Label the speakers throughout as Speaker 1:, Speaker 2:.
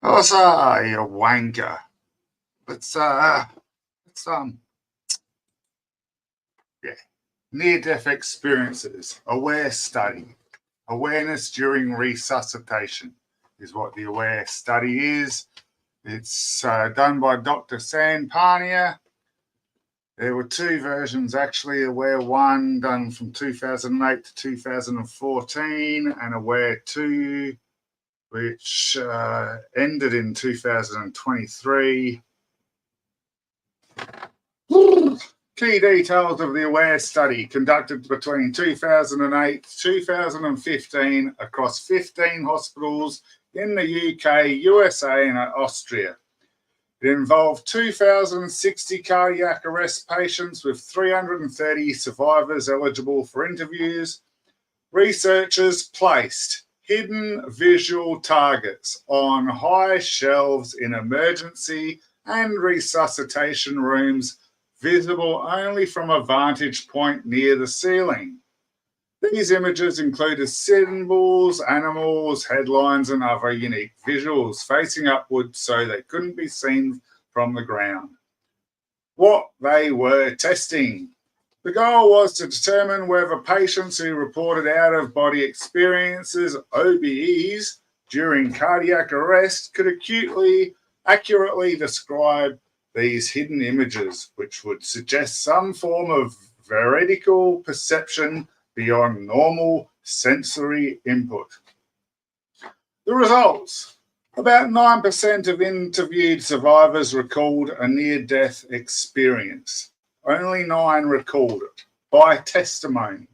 Speaker 1: Oh, so you wanker. Let's yeah. Near-death experiences, aware study, awareness during resuscitation is what the aware study is. It's done by Dr. Sandpania. There were two versions actually, Aware 1 done from 2008 to 2014 and Aware 2 which ended in 2023. Key details of the AWARE study conducted between 2008 and 2015 across 15 hospitals in the UK, USA and Austria. It involved 2,060 cardiac arrest patients with 330 survivors eligible for interviews. Researchers placed hidden visual targets on high shelves in emergency and resuscitation rooms, visible only from a vantage point near the ceiling. These images included symbols, animals, headlines, and other unique visuals facing upwards so they couldn't be seen from the ground. What they were testing. The goal was to determine whether patients who reported out-of-body experiences, OBEs, during cardiac arrest could accurately describe these hidden images, which would suggest some form of veridical perception beyond normal sensory input. The results. About 9% of interviewed survivors recalled a near-death experience. Only 9 recalled it by testimony.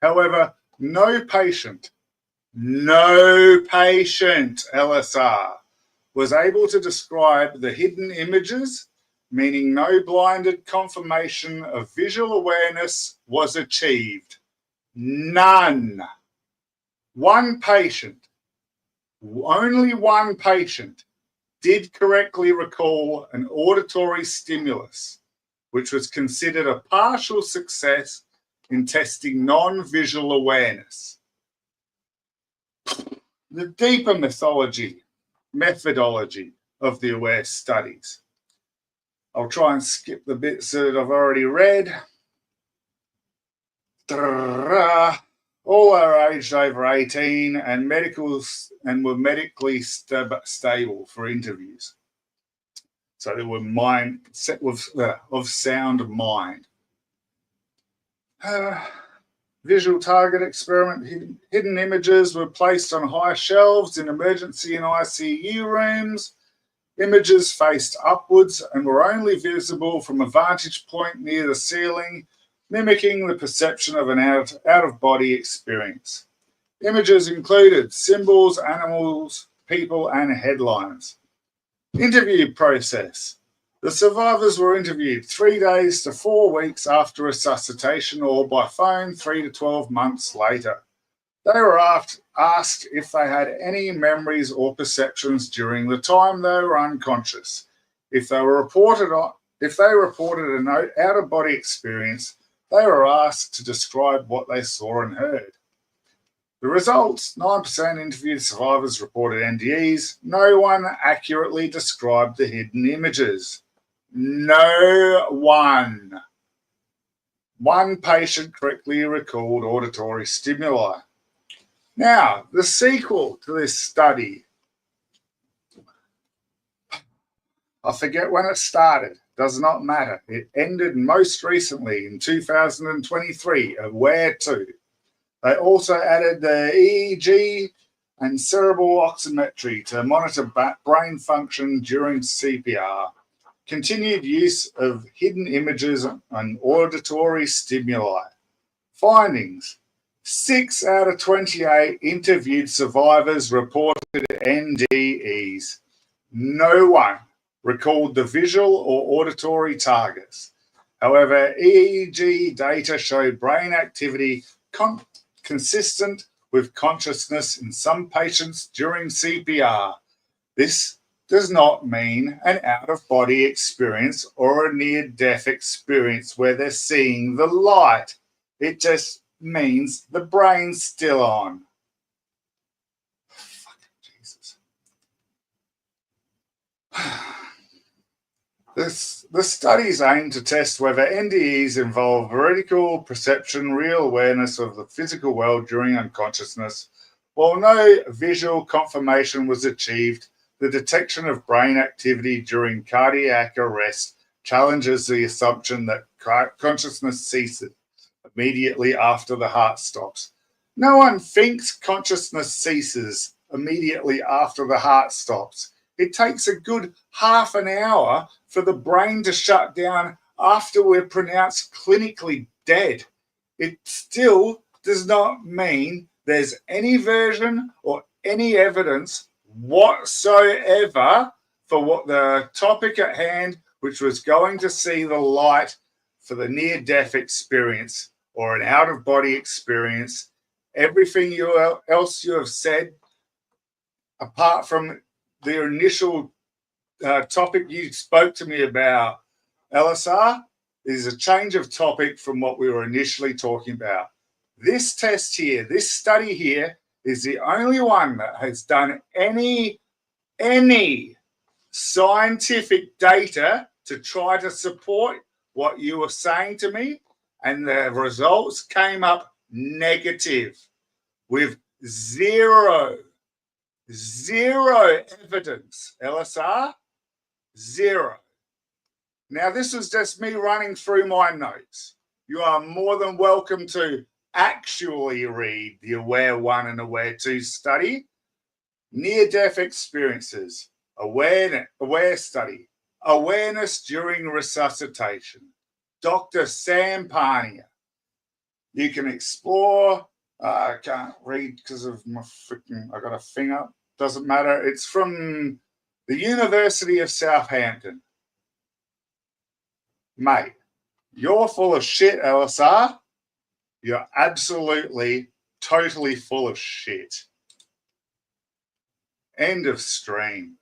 Speaker 1: However, no patient, LSR, was able to describe the hidden images, meaning no blinded confirmation of visual awareness was achieved. None. Only one patient did correctly recall an auditory stimulus, which was considered a partial success in testing non-visual awareness. The deeper methodology of the AWARE studies. I'll try and skip the bits that I've already read. All are aged over 18 and were medically stable for interviews. So they were of sound mind. Visual target experiment. Hidden images were placed on high shelves in emergency and ICU rooms. Images faced upwards and were only visible from a vantage point near the ceiling, mimicking the perception of an out-of-body experience. Images included symbols, animals, people, and headlines. Interview process. The survivors were interviewed 3 days to 4 weeks after resuscitation or by phone 3 to 12 months later. They were asked if they had any memories or perceptions during the time they were unconscious. If they reported an out-of-body experience, they were asked to describe what they saw and heard. The results, 9% interviewed survivors reported NDEs. No one accurately described the hidden images. No one. One patient correctly recalled auditory stimuli. Now, the sequel to this study. I forget when it started. Does not matter. It ended most recently in 2023, AWARE 2. They also added the EEG and cerebral oximetry to monitor brain function during CPR. Continued use of hidden images and auditory stimuli. Findings. 6 out of 28 interviewed survivors reported NDEs. No one recalled the visual or auditory targets. However, EEG data showed brain activity consistent with consciousness in some patients during CPR. This does not mean an out-of-body experience or a near-death experience where they're seeing the light. It just means the brain's still on. Fucking Jesus. The studies aim to test whether NDEs involve vertical perception, real awareness of the physical world during unconsciousness. While no visual confirmation was achieved, the detection of brain activity during cardiac arrest challenges the assumption that consciousness ceases immediately after the heart stops. No one thinks consciousness ceases immediately after the heart stops. It takes a good half an hour for the brain to shut down after we're pronounced clinically dead. It still does not mean there's any version or any evidence whatsoever for what the topic at hand, which was going to see the light for the near-death experience or an out-of-body experience. Everything else you have said, apart from the initial topic you spoke to me about, LSR, is a change of topic from what we were initially talking about. This test here, this study here, is the only one that has done any scientific data to try to support what you were saying to me, and the results came up negative with zero evidence. LSR, zero. Now, this is just me running through my notes. You are more than welcome to actually read the Aware 1 and Aware 2 study. Near-death experiences, aware study, awareness during resuscitation. Dr. Sam Parnia. You can explore. I can't read because of my I got a thing up. Doesn't matter. It's from the University of Southampton. Mate, you're full of shit, LSR. You're absolutely, totally full of shit. End of stream.